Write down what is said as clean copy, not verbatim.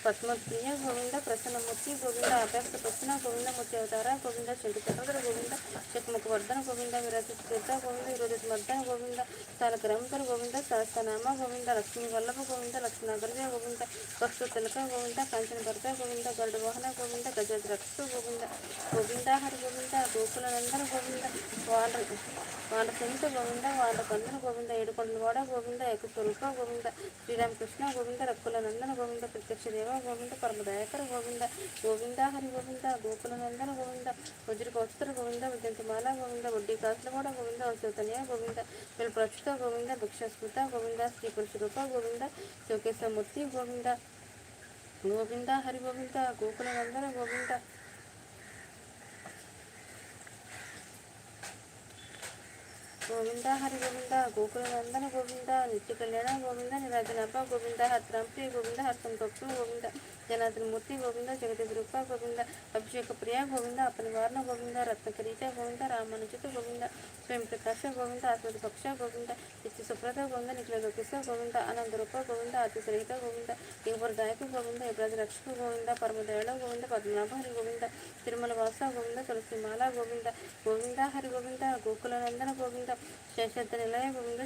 పద్మప్రియ గోవింద, ప్రసన్నమూర్తి గోవింద, అభ్యర్థ ప్రసన్న గోవింద, ముత్య అవతార గోవింద, శంకు చక్రధర గోవింద, శక్ముఖ వర్ధన గోవింద, విరాజిత తీర్థ గోవింద, విరోజిత మర్దన గోవింద, తారకరంకర గోవింద, సహస్రనామ గోవింద, లక్ష్మీ వల్లభ గోవింద, లక్ష్మణాగ్రజ గోవింద, భక్త తిలక గోవింద, కాంచన భరత గోవింద, గరుడ వాహన గోవింద, గజాది రక్ష గోవింద, గోవింద హరి గోవింద, గోకుల నందన గోవింద, వాండ సంత గోవింద, వాండ కందన గోవింద, ఏడుకొండలవాడ గోవింద, ఏకస్వరూప గోవింద, శ్రీరామకృష్ణ గోవింద, రక్కుల నందన గోవింద, ప్రత్యక్ష దేవ గోవింద, పరమదయాకర గోవింద, గోవింద హరి గోవింద, గోకుల నందన గోవింద, వజ్ర కౌస్తర గోవింద, విద్యంతిమాల గోవింద, వడ్డీ కాసులవాడ గోవింద, చైతన్య గోవింద, వెల్ప్రక్షిత గోవింద, భిక్షస్మృత గోవింద, శ్రీ పురుషరూప గోవింద, శోకేశమూర్తి గోవింద, గోవింద హరి గోవింద, గోకుల నందన గోవింద, గోవింద హరి గోవింద, గోకుల నందన గోవింద, నిత్య కళ్యాణ గోవింద, నిరాజనాభ గోవింద, హత్రాంప్రియ గోవింద, హర్సంతోక్ష గోవింద, జనార్దనమూర్తి గోవింద, జగదేవ రూప గోవింద, అభిషేక ప్రియ గోవింద, అపనివారణ గోవింద, రత్నకరీట గోవింద, రామానుజిత గోవింద, స్వయం ప్రకాశ గోవింద, ఆత్మద పక్ష గోవింద, నిత్య సుప్రద గోవింద, నిఖిల లోకేశ గోవింద, ఆనందరూప గోవింద, అతిశరహిత గోవింద, యువరదాయక గోవింద, యబ్రాజ రక్షక గోవింద, పరమదయాళ గోవింద, పద్మనాభ హరి గోవింద, తిరుమల వాస గోవింద, తులసిమాల గోవింద, గోవింద హరి గోవింద, గోకుల నందన గోవింద, శేషాద్రి నిలయ గోవింద,